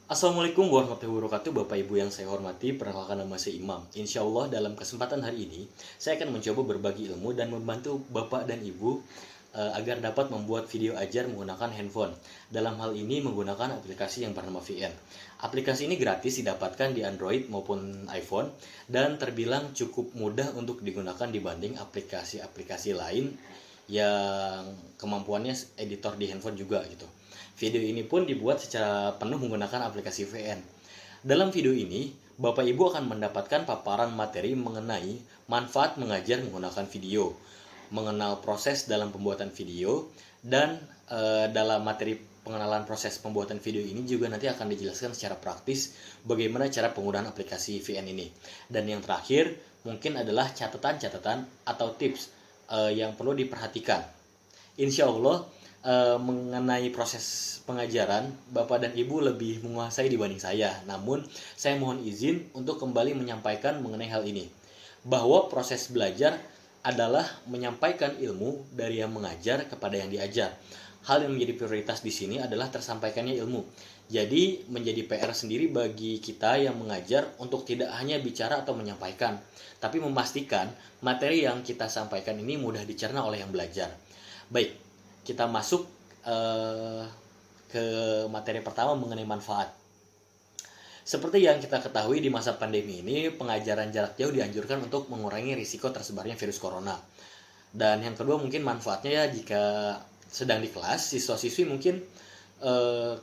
Assalamualaikum warahmatullahi wabarakatuh, Bapak Ibu yang saya hormati. Perkenalkan, nama saya Imam. Insya Allah dalam kesempatan hari ini saya akan mencoba berbagi ilmu dan membantu Bapak dan Ibu agar dapat membuat video ajar menggunakan handphone. Dalam hal ini menggunakan aplikasi yang bernama VN. Aplikasi ini gratis didapatkan di Android maupun iPhone dan terbilang cukup mudah untuk digunakan dibanding aplikasi-aplikasi lain yang kemampuannya editor di handphone juga gitu. Video ini pun dibuat secara penuh menggunakan aplikasi VN. Dalam video ini, Bapak Ibu akan mendapatkan paparan materi mengenai manfaat mengajar menggunakan video, mengenal proses dalam pembuatan video, dan dalam materi pengenalan proses pembuatan video ini juga nanti akan dijelaskan secara praktis bagaimana cara penggunaan aplikasi VN ini. Dan yang terakhir mungkin adalah catatan-catatan atau tips yang perlu diperhatikan. Insya Allah mengenai proses pengajaran, Bapak dan Ibu lebih menguasai dibanding saya. Namun, saya mohon izin untuk kembali menyampaikan mengenai hal ini. Bahwa proses belajar adalah menyampaikan ilmu dari yang mengajar kepada yang diajar. Hal yang menjadi prioritas di sini adalah tersampaikannya ilmu. Jadi, menjadi PR sendiri bagi kita yang mengajar untuk tidak hanya bicara atau menyampaikan, tapi memastikan materi yang kita sampaikan ini mudah dicerna oleh yang belajar. Baik, kita masuk ke materi pertama mengenai manfaat. Seperti yang kita ketahui di masa pandemi ini, pengajaran jarak jauh dianjurkan untuk mengurangi risiko tersebarnya virus corona. Dan yang kedua mungkin manfaatnya ya, jika sedang di kelas, siswa-siswi mungkin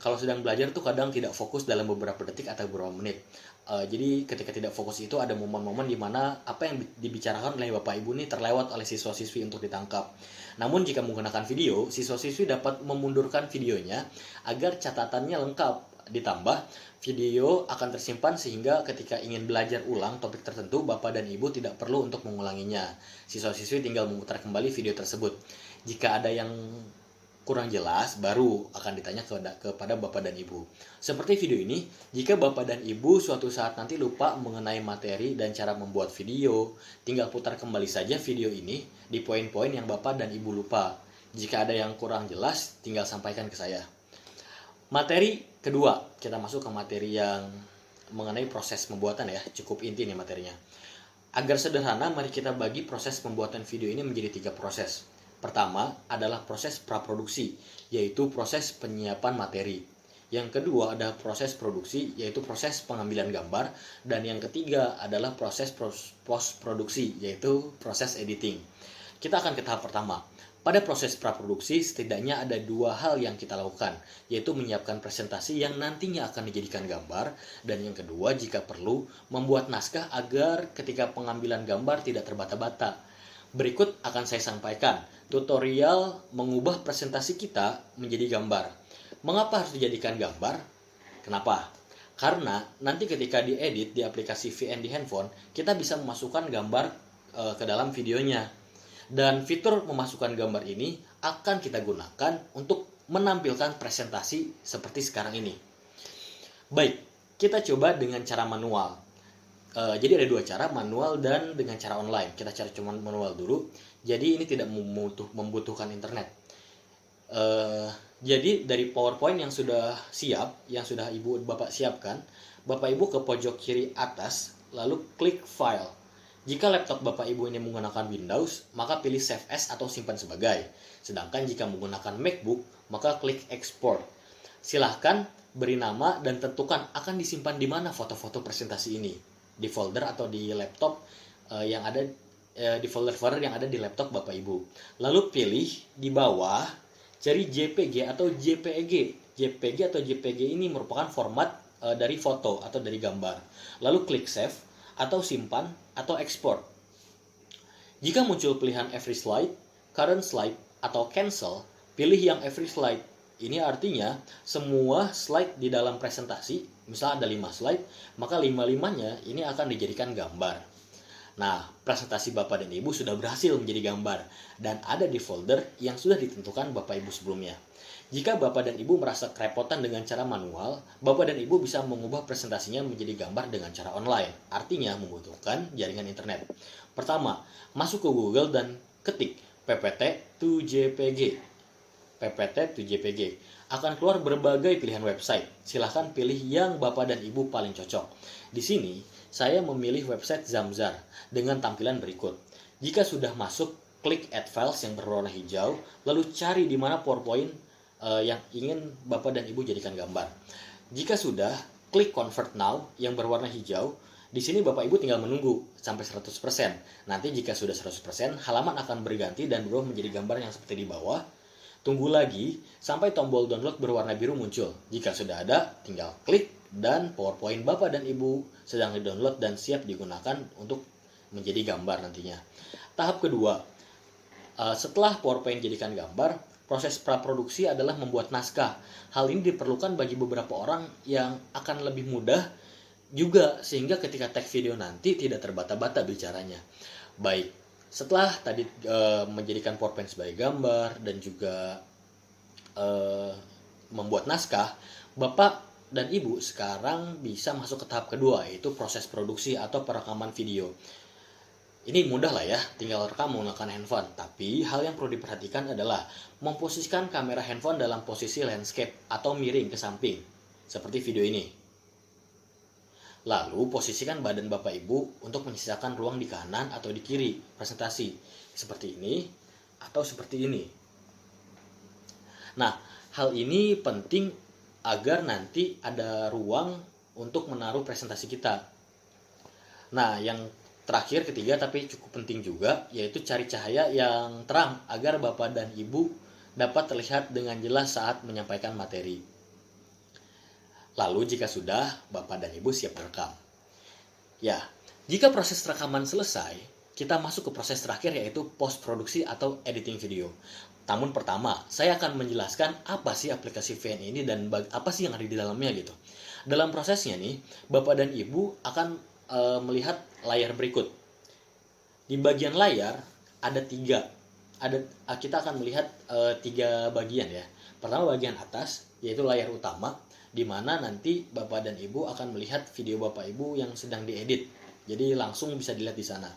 kalau sedang belajar tuh kadang tidak fokus dalam beberapa detik atau beberapa menit. Jadi ketika tidak fokus itu ada momen-momen di mana apa yang dibicarakan oleh Bapak Ibu ini terlewat oleh siswa-siswi untuk ditangkap. Namun jika menggunakan video, siswa-siswi dapat memundurkan videonya agar catatannya lengkap. Ditambah, video akan tersimpan sehingga ketika ingin belajar ulang topik tertentu, Bapak dan Ibu tidak perlu untuk mengulanginya. Siswa-siswi tinggal memutar kembali video tersebut. Jika ada yang kurang jelas, baru akan ditanya kepada Bapak dan Ibu. Seperti video ini, jika Bapak dan Ibu suatu saat nanti lupa mengenai materi dan cara membuat video, tinggal putar kembali saja video ini di poin-poin yang Bapak dan Ibu lupa. Jika ada yang kurang jelas, tinggal sampaikan ke saya. Materi kedua, kita masuk ke materi yang mengenai proses pembuatan ya, cukup inti nih materinya. Agar sederhana, mari kita bagi proses pembuatan video ini menjadi 3 proses. Pertama adalah proses praproduksi, yaitu proses penyiapan materi. Yang kedua adalah proses produksi, yaitu proses pengambilan gambar. Dan yang ketiga adalah proses post-produksi, yaitu proses editing. Kita akan ke tahap pertama. Pada proses praproduksi, setidaknya ada 2 hal yang kita lakukan, yaitu menyiapkan presentasi yang nantinya akan dijadikan gambar, dan yang kedua, jika perlu, membuat naskah agar ketika pengambilan gambar tidak terbata-bata. Berikut akan saya sampaikan tutorial mengubah presentasi kita menjadi gambar. Mengapa harus dijadikan gambar? Kenapa? Karena nanti ketika diedit di aplikasi VN di handphone, kita bisa memasukkan gambar ke dalam videonya. Dan fitur memasukkan gambar ini akan kita gunakan untuk menampilkan presentasi seperti sekarang ini. Baik, kita coba dengan cara manual. Jadi ada 2 cara, manual dan dengan cara online. Kita cari cuma manual dulu. Jadi ini tidak membutuhkan internet. Jadi dari PowerPoint yang sudah siap, yang sudah Ibu Bapak siapkan, Bapak Ibu ke pojok kiri atas, lalu klik File. Jika laptop Bapak Ibu ini menggunakan Windows, maka pilih Save As atau simpan sebagai. Sedangkan jika menggunakan MacBook, maka klik Export. Silahkan beri nama dan tentukan akan disimpan di mana foto-foto presentasi ini. Di folder atau di laptop yang ada di folder-folder yang ada di laptop Bapak Ibu. Lalu pilih di bawah, cari JPG atau JPEG. JPG atau JPG ini merupakan format dari foto atau dari gambar. Lalu klik Save atau simpan atau export. Jika muncul pilihan Every Slide, Current Slide, atau Cancel, pilih yang Every Slide. Ini artinya semua slide di dalam presentasi, misalnya ada 5 slide, maka 5-5-nya ini akan dijadikan gambar. Nah, presentasi Bapak dan Ibu sudah berhasil menjadi gambar dan ada di folder yang sudah ditentukan Bapak Ibu sebelumnya. Jika Bapak dan Ibu merasa kerepotan dengan cara manual, Bapak dan Ibu bisa mengubah presentasinya menjadi gambar dengan cara online, artinya membutuhkan jaringan internet. Pertama, masuk ke Google dan ketik PPT to JPG. PPT to JPG. Akan keluar berbagai pilihan website. Silahkan pilih yang Bapak dan Ibu paling cocok. Di sini, saya memilih website Zamzar dengan tampilan berikut. Jika sudah masuk, klik Add Files yang berwarna hijau, lalu cari di mana PowerPoint yang ingin Bapak dan Ibu jadikan gambar. Jika sudah, klik Convert Now yang berwarna hijau. Di sini Bapak Ibu tinggal menunggu sampai 100%. Nanti jika sudah 100%, halaman akan berganti dan berubah menjadi gambar yang seperti di bawah. Tunggu lagi sampai tombol download berwarna biru muncul. Jika sudah ada, tinggal klik dan PowerPoint Bapak dan Ibu sedang di-download dan siap digunakan untuk menjadi gambar nantinya. Tahap kedua, setelah PowerPoint jadikan gambar, proses praproduksi adalah membuat naskah. Hal ini diperlukan bagi beberapa orang yang akan lebih mudah juga sehingga ketika tag video nanti tidak terbata-bata bicaranya. Baik. Setelah tadi menjadikan PowerPoint sebagai gambar dan juga membuat naskah, Bapak dan Ibu sekarang bisa masuk ke tahap kedua, yaitu proses produksi atau perekaman video. Ini mudah lah ya, tinggal rekam menggunakan handphone. Tapi hal yang perlu diperhatikan adalah memposisikan kamera handphone dalam posisi landscape atau miring ke samping, seperti video ini. Lalu posisikan badan Bapak Ibu untuk menyisakan ruang di kanan atau di kiri presentasi. Seperti ini atau seperti ini. Nah, hal ini penting agar nanti ada ruang untuk menaruh presentasi kita. Nah, yang terakhir ketiga tapi cukup penting juga, yaitu cari cahaya yang terang agar Bapak dan Ibu dapat terlihat dengan jelas saat menyampaikan materi. Lalu jika sudah, Bapak dan Ibu siap merekam. Ya, jika proses rekaman selesai, kita masuk ke proses terakhir yaitu post produksi atau editing video. Namun pertama, saya akan menjelaskan apa sih aplikasi VN ini dan apa sih yang ada di dalamnya gitu. Dalam prosesnya nih, Bapak dan Ibu akan melihat layar berikut. Di bagian layar ada tiga. Kita akan melihat tiga bagian ya. Pertama bagian atas, yaitu layar utama, di mana nanti Bapak dan Ibu akan melihat video Bapak Ibu yang sedang diedit. Jadi langsung bisa dilihat di sana.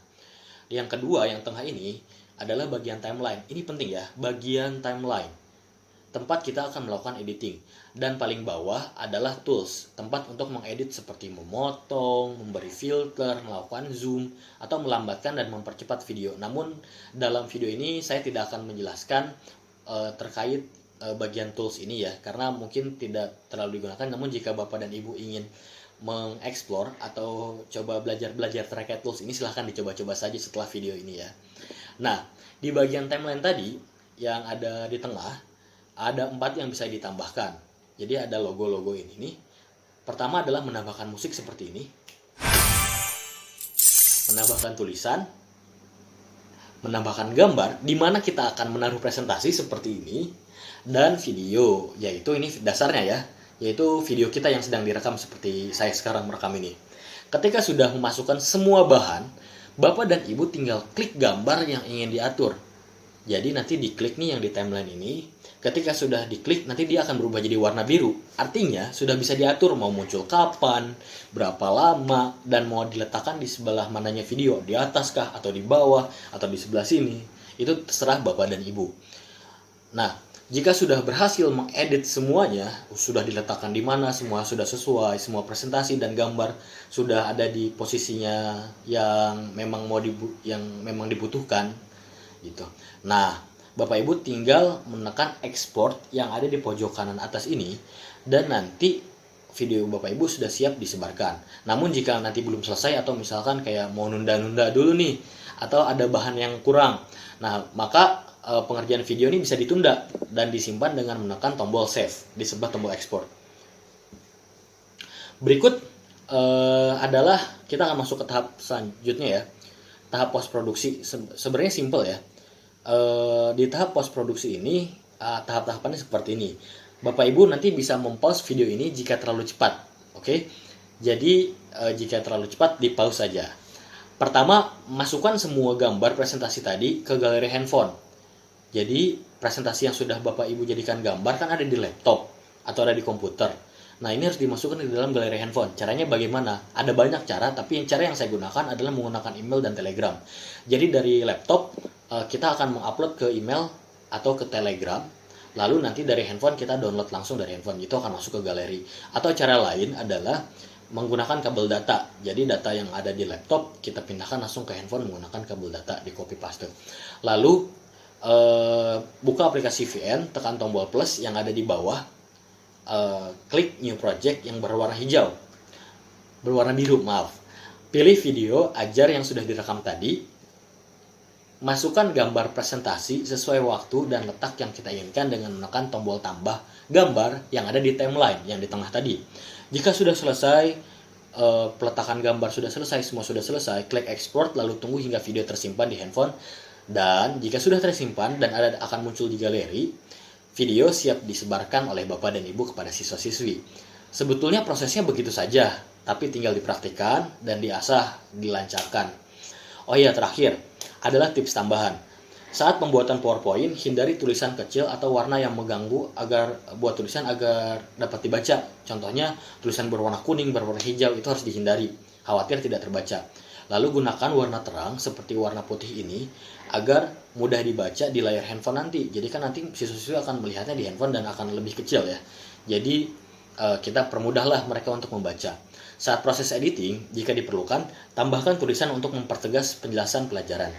Yang kedua, yang tengah ini adalah bagian timeline. Ini penting ya, bagian timeline. Tempat kita akan melakukan editing. Dan paling bawah adalah tools, tempat untuk mengedit seperti memotong, memberi filter, melakukan zoom, atau melambatkan dan mempercepat video. Namun dalam video ini saya tidak akan menjelaskan terkait bagian tools ini ya, karena mungkin tidak terlalu digunakan. Namun jika Bapak dan Ibu ingin mengeksplor atau coba belajar terkait tools ini, silahkan dicoba-coba saja setelah video ini ya. Nah, di bagian timeline tadi yang ada di tengah, ada 4 yang bisa ditambahkan. Jadi ada logo-logo ini nih. Pertama adalah menambahkan musik seperti ini, menambahkan tulisan, menambahkan gambar di mana kita akan menaruh presentasi seperti ini, dan video, yaitu ini dasarnya ya, yaitu video kita yang sedang direkam seperti saya sekarang merekam ini. Ketika sudah memasukkan semua bahan, Bapak dan Ibu tinggal klik gambar yang ingin diatur. Jadi nanti diklik nih yang di timeline ini. Ketika sudah diklik, nanti dia akan berubah jadi warna biru. Artinya sudah bisa diatur mau muncul kapan, berapa lama, dan mau diletakkan di sebelah mananya video, di atas kah atau di bawah atau di sebelah sini. Itu terserah Bapak dan Ibu. Nah, jika sudah berhasil mengedit semuanya, sudah diletakkan di mana, semua sudah sesuai, semua presentasi dan gambar sudah ada di posisinya yang memang dibutuhkan gitu. Nah, Bapak Ibu tinggal menekan export yang ada di pojok kanan atas ini dan nanti video Bapak Ibu sudah siap disebarkan. Namun jika nanti belum selesai atau misalkan kayak mau nunda-nunda dulu nih atau ada bahan yang kurang, nah maka pengerjaan video ini bisa ditunda dan disimpan dengan menekan tombol save di sebelah tombol export. Berikut adalah kita akan masuk ke tahap selanjutnya ya, tahap post produksi. Sebenarnya simple ya. Di tahap post produksi ini tahap-tahapannya seperti ini. Bapak Ibu nanti bisa mempause video ini jika terlalu cepat. Oke. Jadi jika terlalu cepat di pause saja. Pertama, masukkan semua gambar presentasi tadi ke galeri handphone. Jadi presentasi yang sudah Bapak Ibu jadikan gambar kan ada di laptop atau ada di komputer. Nah, ini harus dimasukkan di dalam galeri handphone. Caranya bagaimana? Ada banyak cara, tapi cara yang saya gunakan adalah menggunakan email dan Telegram. Jadi dari laptop kita akan mengupload ke email atau ke Telegram. lalu nanti dari handphone kita download langsung dari handphone, itu akan masuk ke galeri. Atau cara lain adalah menggunakan kabel data. Jadi data yang ada di laptop kita pindahkan langsung ke handphone menggunakan kabel data, di copy paste. Lalu buka aplikasi VN, tekan tombol plus yang ada di bawah, klik new project yang berwarna biru, pilih video ajar yang sudah direkam tadi, masukkan gambar presentasi sesuai waktu dan letak yang kita inginkan dengan menekan tombol tambah gambar yang ada di timeline yang di tengah tadi. Jika sudah selesai, peletakan gambar sudah selesai, semua sudah selesai, klik export lalu tunggu hingga video tersimpan di handphone. Dan jika sudah tersimpan dan akan muncul di galeri, video siap disebarkan oleh Bapak dan Ibu kepada siswa-siswi. Sebetulnya prosesnya begitu saja, tapi tinggal dipraktikkan dan diasah, dilancarkan. Oh iya, terakhir adalah tips tambahan. Saat pembuatan PowerPoint, hindari tulisan kecil atau warna yang mengganggu agar tulisan agar dapat dibaca. Contohnya, tulisan berwarna kuning, berwarna hijau itu harus dihindari, khawatir tidak terbaca. Lalu gunakan warna terang seperti warna putih ini agar mudah dibaca di layar handphone nanti. Jadi kan nanti siswa-siswi akan melihatnya di handphone dan akan lebih kecil ya. Jadi kita permudahlah mereka untuk membaca. Saat proses editing, jika diperlukan, tambahkan tulisan untuk mempertegas penjelasan pelajaran.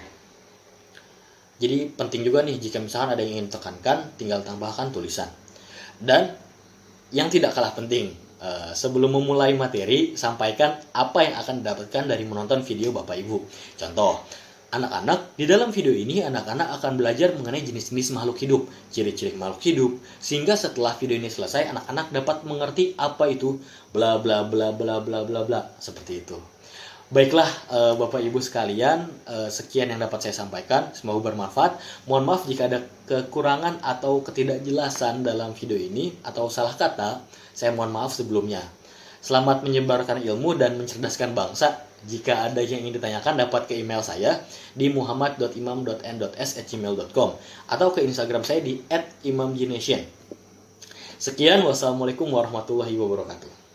Jadi penting juga nih, jika misalkan ada yang ingin tekankan, tinggal tambahkan tulisan. Dan yang tidak kalah penting, sebelum memulai materi, sampaikan apa yang akan didapatkan dari menonton video Bapak Ibu. Contoh, anak-anak, di dalam video ini anak-anak akan belajar mengenai jenis-jenis makhluk hidup, ciri-ciri makhluk hidup, sehingga setelah video ini selesai, anak-anak dapat mengerti apa itu bla bla bla bla bla bla bla, seperti itu. Baiklah Bapak Ibu sekalian, sekian yang dapat saya sampaikan, semoga bermanfaat. Mohon maaf jika ada kekurangan atau ketidakjelasan dalam video ini atau salah kata, saya mohon maaf sebelumnya. Selamat menyebarkan ilmu dan mencerdaskan bangsa. Jika ada yang ingin ditanyakan dapat ke email saya di muhammad.imam.n.s@gmail.com atau ke Instagram saya di @imamgination. Sekian, wassalamualaikum warahmatullahi wabarakatuh.